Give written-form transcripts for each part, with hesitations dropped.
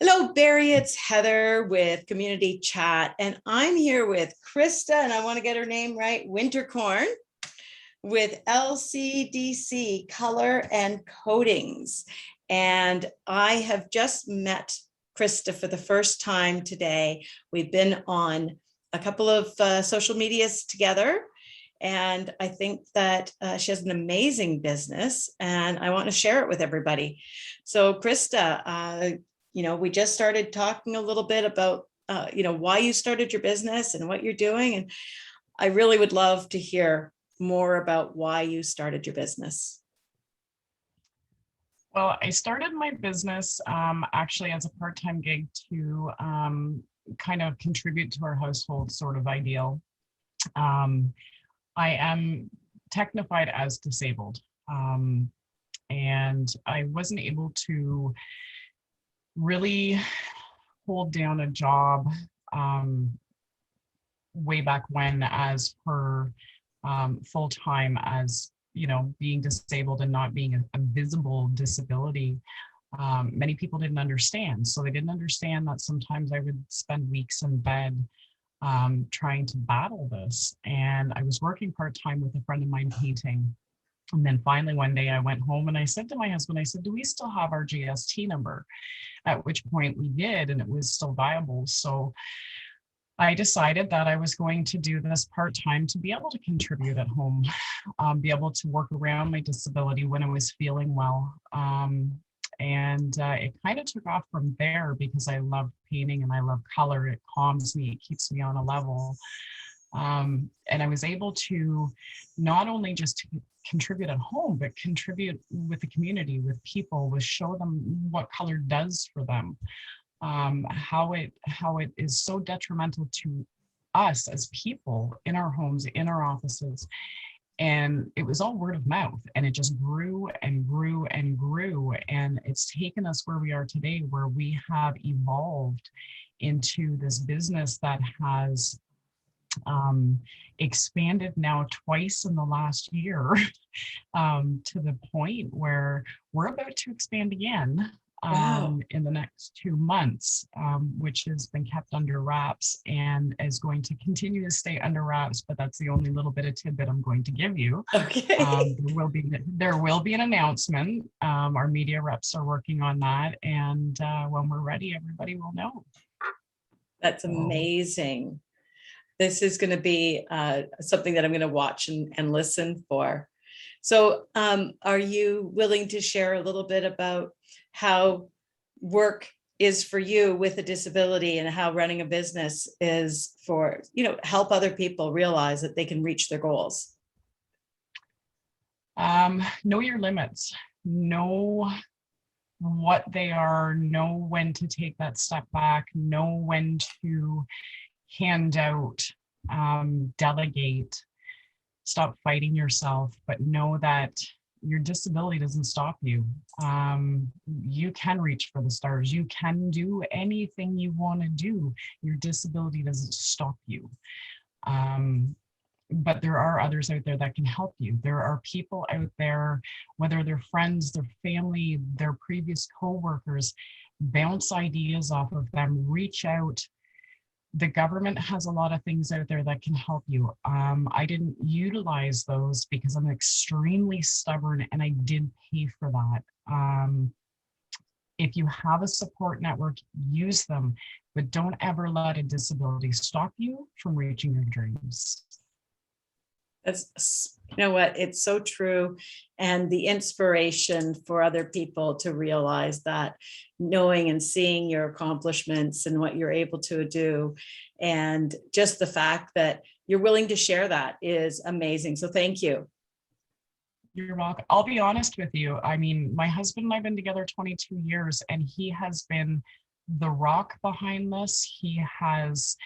Hello, Barry. It's Heather with Community Chat, and I'm here with Krista, and I want to get her name right, Wintercorn, with LCDC Color and Coatings. And I have just met Krista for the first time today. We've been on a couple of social medias together, and I think that she has an amazing business, and I want to share it with everybody. So, Krista, we just started talking a little bit about, why you started your business and what you're doing. And I really would love to hear more about why you started your business. Well, I started my business actually as a part-time gig to kind of contribute to our household sort of ideal. I am technified as disabled, and I wasn't able to really hold down a job way back when as per full-time, as being disabled and not being a visible disability. Many people didn't understand. So they didn't understand that sometimes I would spend weeks in bed trying to battle this. And I was working part-time with a friend of mine painting. And then finally one day I went home and I said to my husband, I said, do we still have our GST number? At which point we did, and it was still viable. So I decided that I was going to do this part-time to be able to contribute at home, be able to work around my disability when I was feeling well. And it kind of took off from there because I love painting and I love color. It calms me, it keeps me on a level. And I was able to not only just contribute at home, but contribute with the community, with people, with show them what color does for them, how it is so detrimental to us as people in our homes, in our offices. And it was all word of mouth, and it just grew and grew and grew. And it's taken us where we are today, where we have evolved into this business that has expanded now twice in the last year, to the point where we're about to expand again in the next 2 months, which has been kept under wraps and is going to continue to stay under wraps. But that's the only little bit of tidbit I'm going to give you. Okay. There will be an announcement. Our media reps are working on that, and when we're ready, everybody will know. That's amazing. This is going to be something that I'm going to watch and listen for. So are you willing to share a little bit about how work is for you with a disability and how running a business is for, help other people realize that they can reach their goals? Know your limits. Know what they are. Know when to take that step back. Know when to hand out, delegate, stop fighting yourself, but know that your disability doesn't stop you. You can reach for the stars. You can do anything you want to do. Your disability doesn't stop you. But there are others out there that can help you. There are people out there, whether they're friends, their family, their previous coworkers, bounce ideas off of them, reach out. The government has a lot of things out there that can help you. I didn't utilize those because I'm extremely stubborn and I did pay for that. If you have a support network, use them, but don't ever let a disability stop you from reaching your dreams. That's, what, it's so true. And the inspiration for other people to realize that, knowing and seeing your accomplishments and what you're able to do, and just the fact that you're willing to share that is amazing. So thank you. You're welcome. I'll be honest with you. I mean, my husband and I have been together 22 years, and he has been the rock behind this. He has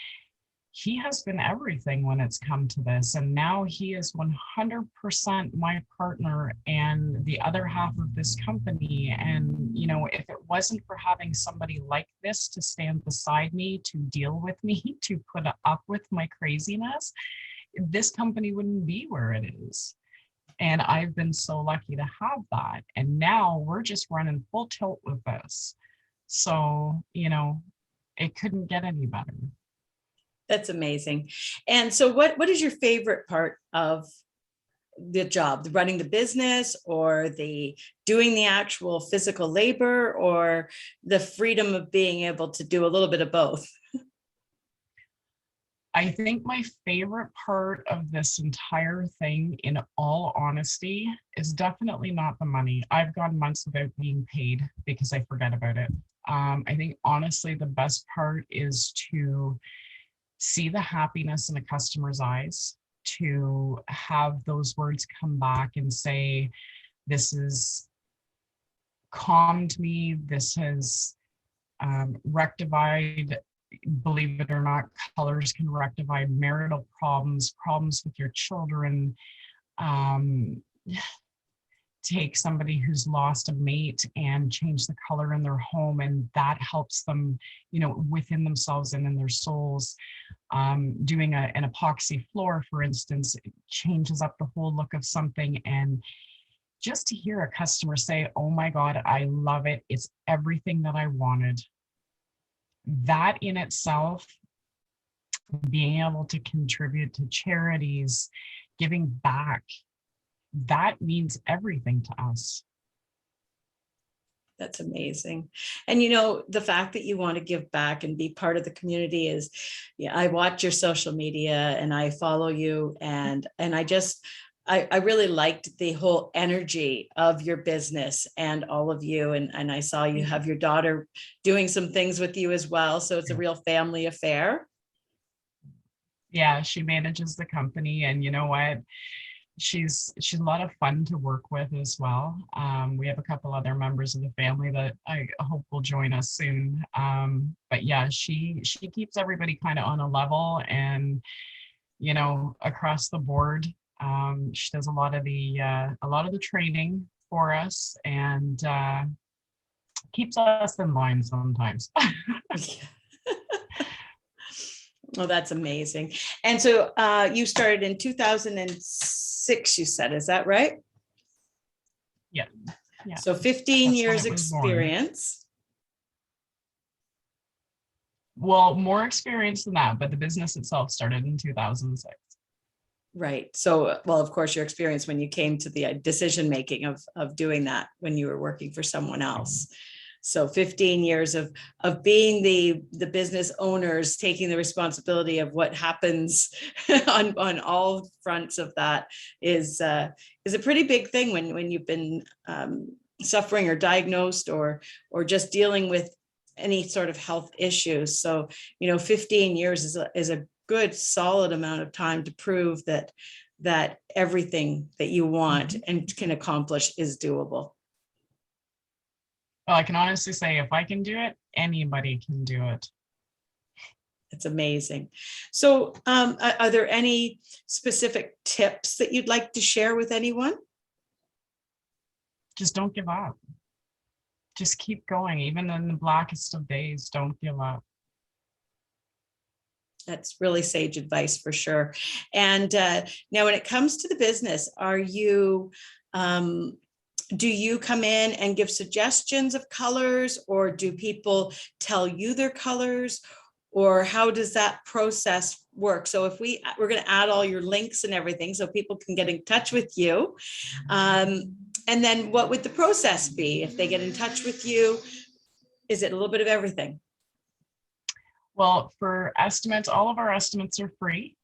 been everything when it's come to this. And now he is 100% my partner and the other half of this company. And, if it wasn't for having somebody like this to stand beside me, to deal with me, to put up with my craziness, this company wouldn't be where it is. And I've been so lucky to have that. And now we're just running full tilt with this. So, it couldn't get any better. That's amazing. And so what is your favorite part of the job, the running the business, or the doing the actual physical labor, or the freedom of being able to do a little bit of both? I think my favorite part of this entire thing, in all honesty, is definitely not the money. I've gone months without being paid because I forget about it. I think honestly, the best part is to see the happiness in a customer's eyes, to have those words come back and say, this has calmed me, this has rectified, believe it or not, colors can rectify marital problems, problems with your children. Um, take somebody who's lost a mate and change the color in their home, and that helps them, within themselves and in their souls. Doing an epoxy floor, for instance, it changes up the whole look of something. And just to hear a customer say, oh my God, I love it, it's everything that I wanted. That in itself, being able to contribute to charities, giving back, that means everything to us. That's amazing. And the fact that you want to give back and be part of the community is, yeah, I watch your social media and I follow you, and I really liked the whole energy of your business and all of you. And I saw you have your daughter doing some things with you as well. So it's a real family affair. Yeah, she manages the company, and you know what? She's a lot of fun to work with as well. We have a couple other members of the family that I hope will join us soon. But yeah, she keeps everybody kind of on a level, and across the board. She does a lot of the training for us, and keeps us in line sometimes. Oh, that's amazing. And so you started in 2006, you said, is that right? Yeah. So 15 That's years experience. Well, more experience than that, but the business itself started in 2006. Right. So, well, of course, your experience when you came to the decision making of doing that when you were working for someone else. So 15 years of being the business owners, taking the responsibility of what happens on all fronts of that is a pretty big thing when you've been suffering or diagnosed or just dealing with any sort of health issues. So 15 years is a good solid amount of time to prove that everything that you want and can accomplish is doable. Well, I can honestly say, if I can do it, anybody can do it. It's amazing. So are there any specific tips that you'd like to share with anyone? Just don't give up. Just keep going. Even in the blackest of days, don't give up. That's really sage advice for sure. And now when it comes to the business, are you, do you come in and give suggestions of colors, or do people tell you their colors, or how does that process work? So if we're going to add all your links and everything so people can get in touch with you. And then what would the process be if they get in touch with you? Is it a little bit of everything? Well, for estimates, all of our estimates are free.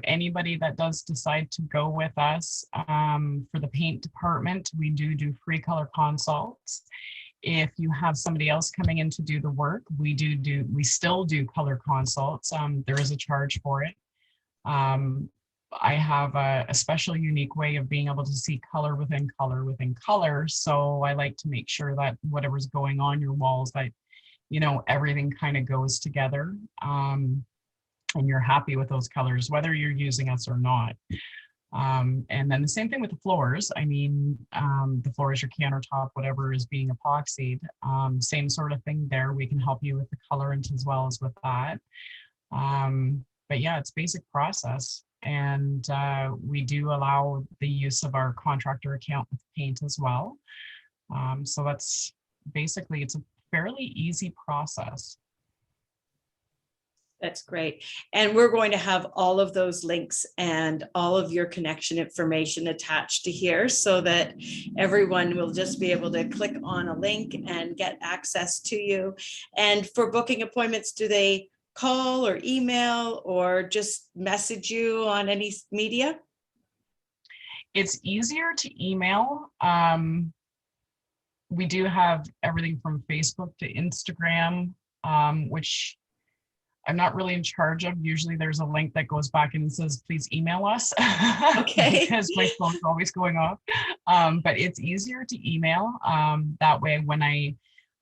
Anybody that does decide to go with us, for the paint department, we do free color consults. If you have somebody else coming in to do the work, we still do color consults. There is a charge for it. I have a special unique way of being able to see color within color within color. So I like to make sure that whatever's going on your walls, that everything kind of goes together, and you're happy with those colors, whether you're using us or not. And then the same thing with the floors. I mean, the floors, your countertop, whatever is being epoxied, same sort of thing there. We can help you with the colorant as well as with that. But yeah, it's basic process. And we do allow the use of our contractor account with paint as well. So that's basically, it's a fairly easy process. That's great. And we're going to have all of those links and all of your connection information attached to here so that everyone will just be able to click on a link and get access to you. And for booking appointments, do they call or email or just message you on any media? It's easier to email. We do have everything from Facebook to Instagram, which I'm not really in charge of. Usually there's a link that goes back and says, please email us. Okay. Because my phone's always going off. But it's easier to email. That way, when I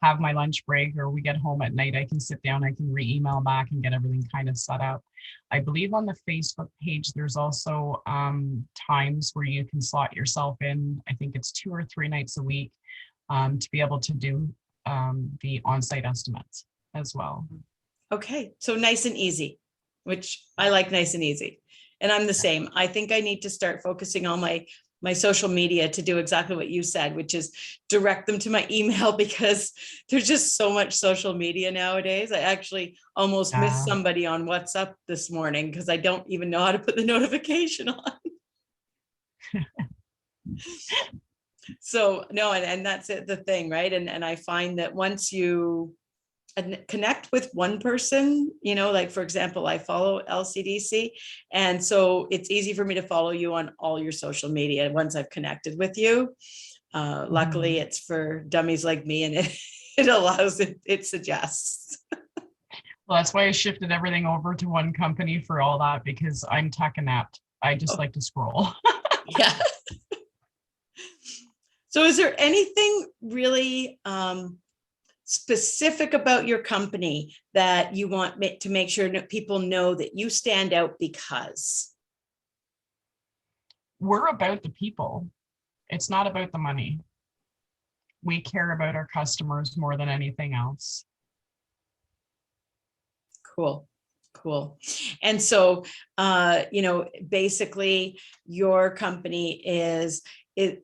have my lunch break or we get home at night, I can sit down, I can re-email back and get everything kind of set up. I believe on the Facebook page, there's also times where you can slot yourself in. I think it's 2 or 3 nights a week to be able to do the on-site estimates as well. Okay, so nice and easy, which I like nice and easy. And I'm the same. I think I need to start focusing on my social media to do exactly what you said, which is direct them to my email because there's just so much social media nowadays. I actually almost missed somebody on WhatsApp this morning because I don't even know how to put the notification on. So no, and that's it, the thing, right? And I find that once you connect with one person, like for example, I follow LCDC. And so it's easy for me to follow you on all your social media once I've connected with you. Luckily it's for dummies like me and it allows it suggests. Well, that's why I shifted everything over to one company for all that, because I'm tech inept. I just like to scroll. Yeah. So is there anything really specific about your company that you want to make sure that people know that you stand out because? We're about the people. It's not about the money. We care about our customers more than anything else. Cool. Cool. And so, basically your company is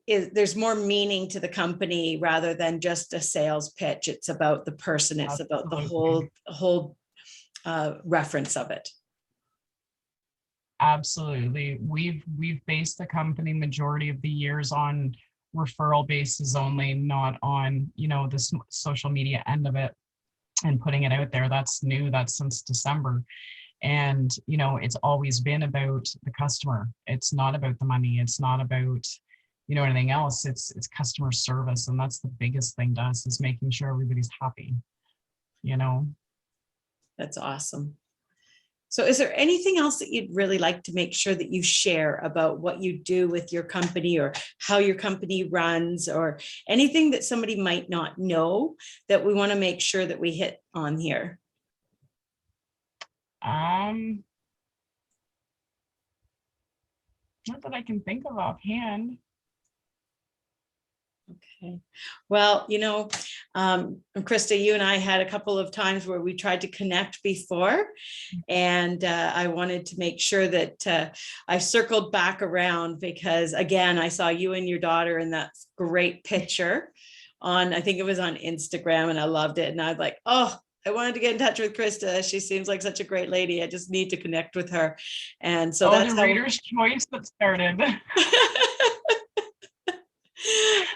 there's more meaning to the company rather than just a sales pitch. It's about the person. It's about the whole reference of it. Absolutely. We've based the company majority of the years on referral basis only, not on, the social media end of it and putting it out there. That's new. That's since December. And, it's always been about the customer. It's not about the money. It's not about, anything else. It's customer service. And that's the biggest thing to us, is making sure everybody's happy, That's awesome. So is there anything else that you'd really like to make sure that you share about what you do with your company or how your company runs, or anything that somebody might not know that we want to make sure that we hit on here? Not that I can think of offhand. Okay. Well, Krista, you and I had a couple of times where we tried to connect before, and I wanted to make sure that I circled back around because, again, I saw you and your daughter in that great picture I think it was on Instagram, and I loved it. And I was like, oh, I wanted to get in touch with Krista. She seems like such a great lady. I just need to connect with her. And so that's the Reader's Choice that started.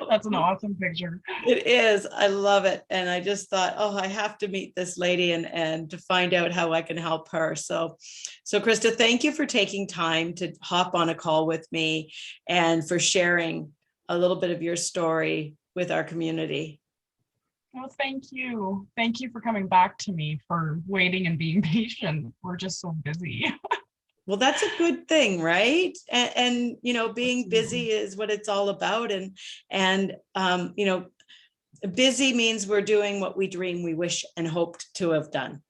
That's an awesome picture. It is. I love it. And I just thought, oh, I have to meet this lady and to find out how I can help her. So Krista, thank you for taking time to hop on a call with me and for sharing a little bit of your story with our community. Well, thank you. Thank you for coming back to me, for waiting and being patient. We're just so busy. Well, that's a good thing, right? And being busy is what it's all about. And busy means we're doing what we dream, we wish, and hoped to have done.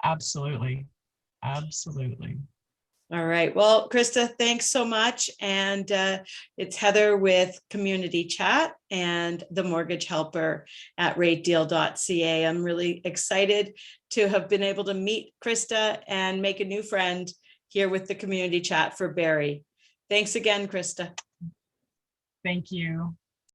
Absolutely. Absolutely. All right. Well, Krista, thanks so much. And it's Heather with Community Chat and the Mortgage Helper at ratedeal.ca. I'm really excited to have been able to meet Krista and make a new friend here with the Community Chat for Barrie. Thanks again, Krista. Thank you.